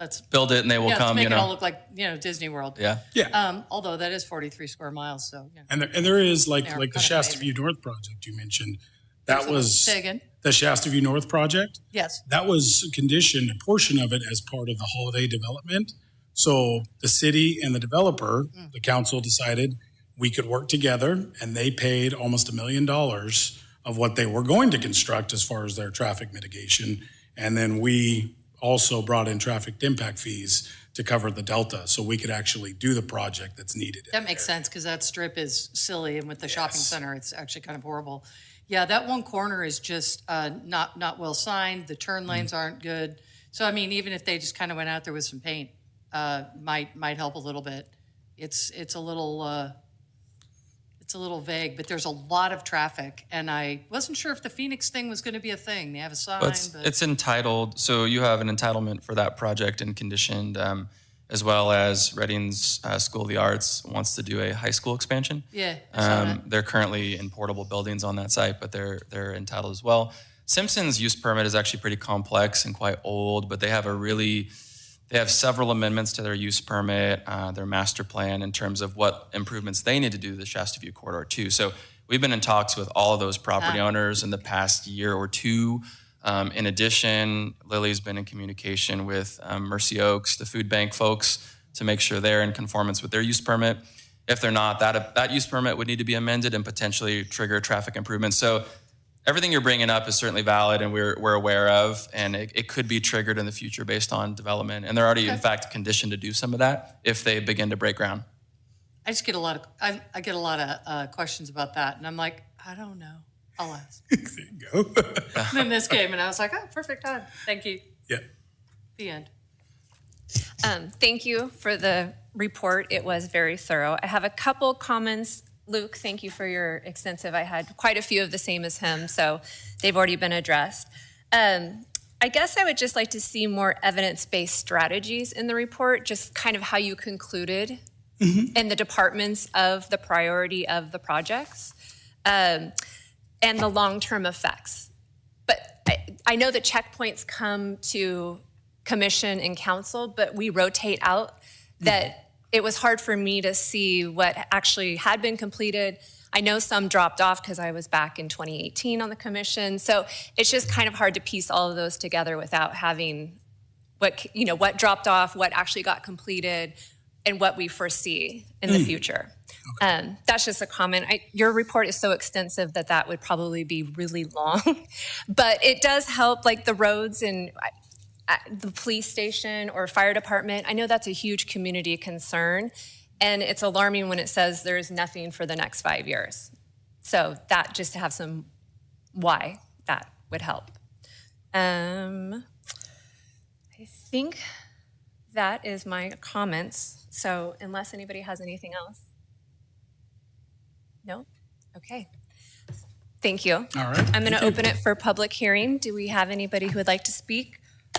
let's build it and they will come, let's make it all look like Disney World. Yeah. Yeah. Although that is 43 square miles, so And there is like They're the kind of Shasta amazing. View North project you mentioned. That was Say again. the Shasta View North project. Yes. That was conditioned, a portion of it, as part of the holiday development. So the city and the developer, the council decided we could work together, and they paid almost $1 million of what they were going to construct as far as their traffic mitigation. And then we also brought in traffic impact fees to cover the delta, so we could actually do the project that's needed. That makes sense, because that strip is silly, and with the shopping Yes. center, it's actually kind of horrible. Yeah, that one corner is just not well signed. The turn lanes aren't good. So I mean, even if they just kind of went out there with some paint, might help a little bit. It's a little vague, but there's a lot of traffic, and I wasn't sure if the Phoenix thing was going to be a thing. They have a sign, But but it's entitled, so you have an entitlement for that project and conditioned, as well as Reading's School of the Arts wants to do a high school expansion. yeah, I saw that. They're currently in portable buildings on that site, but they're entitled as well. Simpson's use permit is actually pretty complex and quite old, but they have several amendments to their use permit, their master plan, in terms of what improvements they need to do to the Shasta View corridor too. So we've been in talks with all of those property owners in the past year or two. In addition, Lily's been in communication with Mercy Oaks, the food bank folks, to make sure they're in conformance with their use permit. If they're not, that use permit would need to be amended and potentially trigger traffic improvements. So everything you're bringing up is certainly valid, and we're aware of, and it could be triggered in the future based on development. And they're already, in fact, conditioned to do some of that if they begin to break ground. I just get a lot of, I get a lot of questions about that. And I'm like, I don't know. I'll ask. There you go. And then this came and I was like, oh, perfect time. Thank you. Yeah. The end. Thank you for the report. It was very thorough. I have a couple comments. Luke, thank you for your extensive. I had quite a few of the same as him, so they've already been addressed. I guess I would just like to see more evidence-based strategies in the report, just kind of how you concluded in the departments of the priority of the projects and the long-term effects. But I know the checkpoints come to commission and council, but we rotate out that it was hard for me to see what actually had been completed. I know some dropped off because I was back in 2018 on the commission. So it's just kind of hard to piece all of those together without having what dropped off, what actually got completed, and what we foresee in the future. That's just a comment. Your report is so extensive that would probably be really long, but it does help, like the roads and the police station or fire department. I know that's a huge community concern, and it's alarming when it says there's nothing for the next 5 years. So that, just to have some why, that would help. I think that is my comments. So unless anybody has anything else. No? Okay. Thank you. All right. I'm going Thank to you. open it for public hearing. Do we have anybody who would like to speak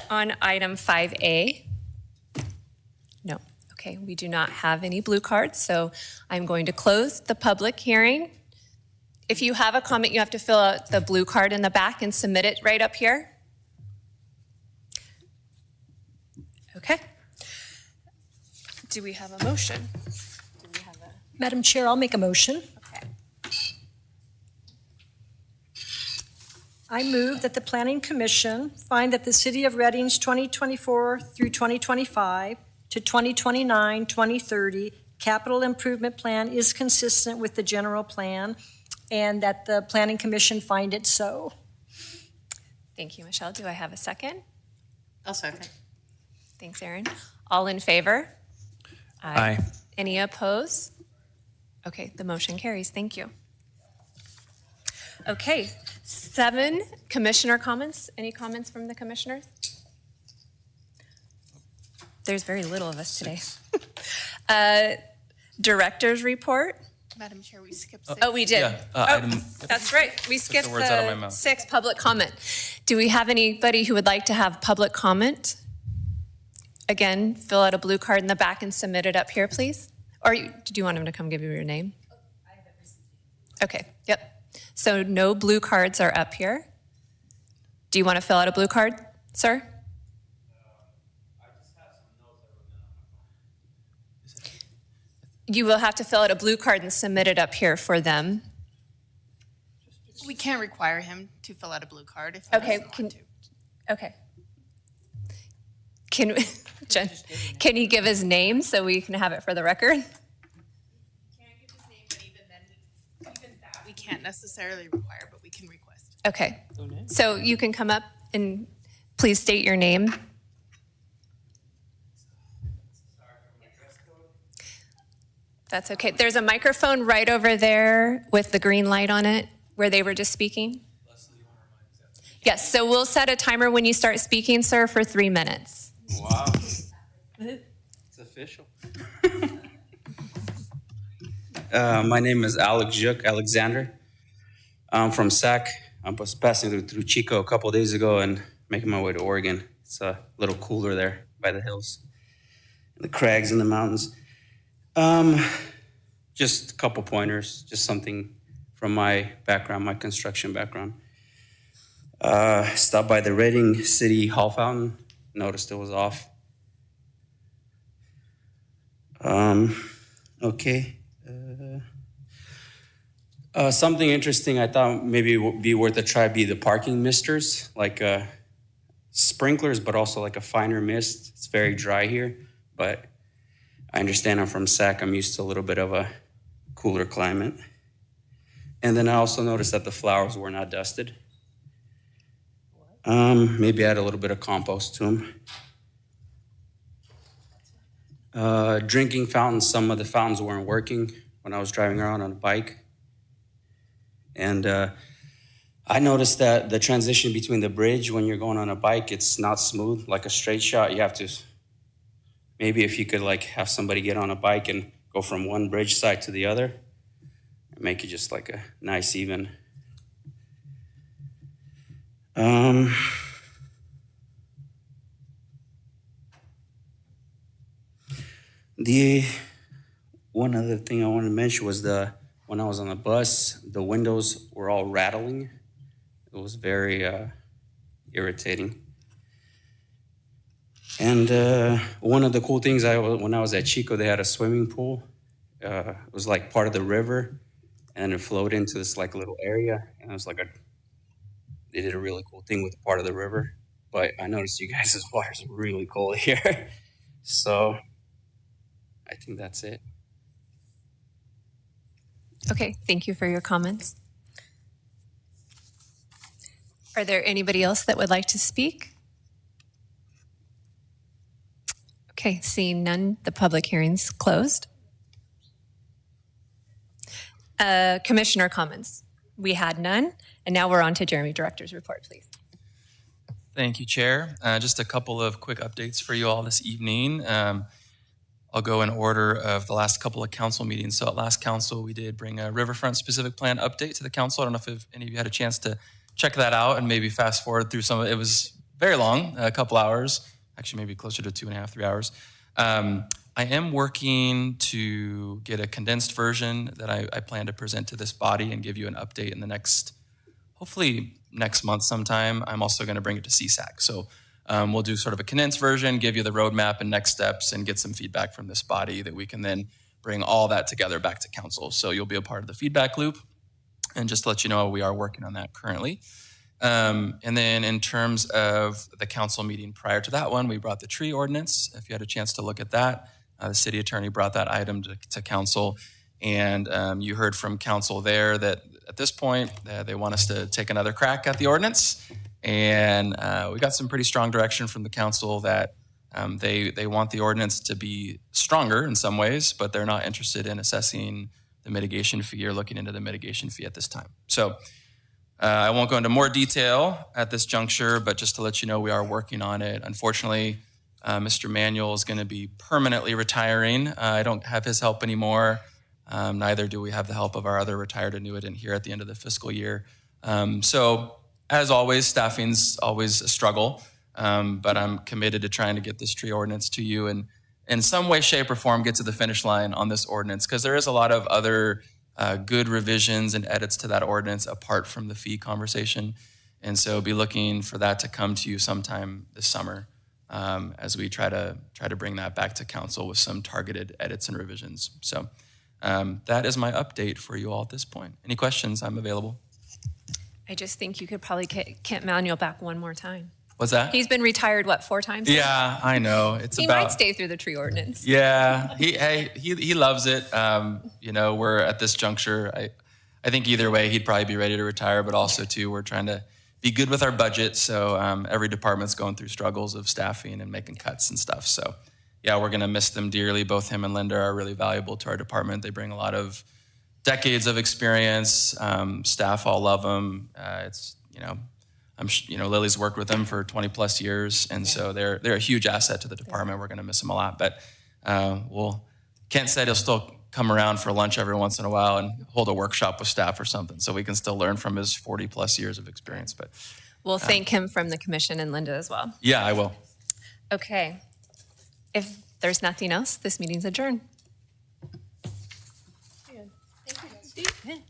on item 5A? No. Okay, we do not have any blue cards, so I'm going to close the public hearing. If you have a comment, you have to fill out the blue card in the back and submit it right up here. Okay. Do we have a motion? Do we have a? Madam Chair, I'll make a motion. Okay. I move that the Planning Commission find that the City of Reading's 2024 through 2025 to 2029, 2030 capital improvement plan is consistent with the general plan, and that the Planning Commission find it so. Thank you, Michelle. Do I have a second? I'll second. Thanks, Erin. All in favor? Aye. Any opposed? Okay, the motion carries. Thank you. Okay, 7 commissioner comments. Any comments from the commissioners? There's very little of us today. Director's report. Madam Chair, we skipped 6. Oh, we did. Yeah, Oh, item- that's right. We skipped the words out of my the mouth. 6 public comment. Do we have anybody who would like to have public comment? Again, fill out a blue card in the back and submit it up here, please. Or did you want him to come give you your name? Okay, yep. So no blue cards are up here. Do you want to fill out a blue card, sir? You will have to fill out a blue card and submit it up here for them. We can't require him to fill out a blue card if he Okay, doesn't want to. Okay. Can, Jen, can he give his name so we can have it for the record? Can't give his name, but even then, even that, we can't necessarily require, but we can request. Okay. So you can come up and please state your name. That's okay. There's a microphone right over there with the green light on it where they were just speaking. Yes, so we'll set a timer when you start speaking, sir, for 3 minutes. Wow. It's official. My name is Alexander. I'm from SAC. I was passing through Chico a couple days ago and making my way to Oregon. It's a little cooler there by the hills, the crags and the mountains. Just a couple pointers, just something from my background, my construction background. Stopped by the Reading City Hall fountain, noticed it was off. Okay. Something interesting I thought maybe it would be worth a try be the parking misters, like sprinklers, but also like a finer mist. It's very dry here, but I understand I'm from SAC. I'm used to a little bit of a cooler climate. And then I also noticed that the flowers were not dusted. Maybe add a little bit of compost to them. Drinking fountains, some of the fountains weren't working when I was driving around on a bike. And I noticed that the transition between the bridge when you're going on a bike, it's not smooth, like a straight shot. You have to, maybe if you could like have somebody get on a bike and go from one bridge side to the other, and make it just like a nice even. The one other thing I wanted to mention was when I was on the bus, the windows were all rattling. It was very irritating. And one of the cool things, when I was at Chico, they had a swimming pool. It was like part of the river, and it flowed into this like little area. And it was like they did a really cool thing with the part of the river. But I noticed you guys' water's really cold here. So I think that's it. Okay, thank you for your comments. Are there anybody else that would like to speak? Okay, seeing none, the public hearing's closed. Commissioner comments. We had none, and now we're on to Jeremy, Director's report, please. Thank you, Chair. Just a couple of quick updates for you all this evening. I'll go in order of the last couple of council meetings. So at last council, we did bring a riverfront specific plan update to the council. I don't know if any of you had a chance to check that out and maybe fast forward through some of it. It was very long, a couple hours, actually maybe closer to 2.5, 3 hours. I am working to get a condensed version that I plan to present to this body and give you an update in the next, hopefully next month sometime. I'm also going to bring it to CSAC. So we'll do sort of a condensed version, give you the roadmap and next steps, and get some feedback from this body that we can then bring all that together back to council. So you'll be a part of the feedback loop. And just to let you know, we are working on that currently. And then in terms of the council meeting prior to that one, we brought the tree ordinance. If you had a chance to look at that, the city attorney brought that item to council. And you heard from council there that at this point, they want us to take another crack at the ordinance. And we got some pretty strong direction from the council that they want the ordinance to be stronger in some ways, but they're not interested in assessing the mitigation fee or looking into the mitigation fee at this time. So I won't go into more detail at this juncture, but just to let you know, we are working on it. Unfortunately, Mr. Manuel is going to be permanently retiring. I don't have his help anymore. Neither do we have the help of our other retired annuitant here at the end of the fiscal year. So as always, staffing's always a struggle, but I'm committed to trying to get this tree ordinance to you and in some way, shape, or form get to the finish line on this ordinance, because there is a lot of other good revisions and edits to that ordinance apart from the fee conversation. And so be looking for that to come to you sometime this summer as we try to bring that back to council with some targeted edits and revisions. So that is my update for you all at this point. Any questions? I'm available. I just think you could probably get Kent Manuel back one more time. What's that? He's been retired, what, 4 times? Yeah, I know. He might stay through the tree ordinance. Yeah, he loves it. We're at this juncture. I think either way, he'd probably be ready to retire, but also too, we're trying to be good with our budget. So every department's going through struggles of staffing and making cuts and stuff. So yeah, we're gonna miss them dearly. Both him and Linda are really valuable to our department. They bring a lot of decades of experience. Staff all love them. Lily's worked with them for 20 plus years. And so they're a huge asset to the department. We're going to miss them a lot, but Kent said he'll still come around for lunch every once in a while and hold a workshop with staff or something. So we can still learn from his 40 plus years of experience. But We'll thank him from the commission and Linda as well. yeah, I will. Okay. If there's nothing else, this meeting's adjourned. Thank you.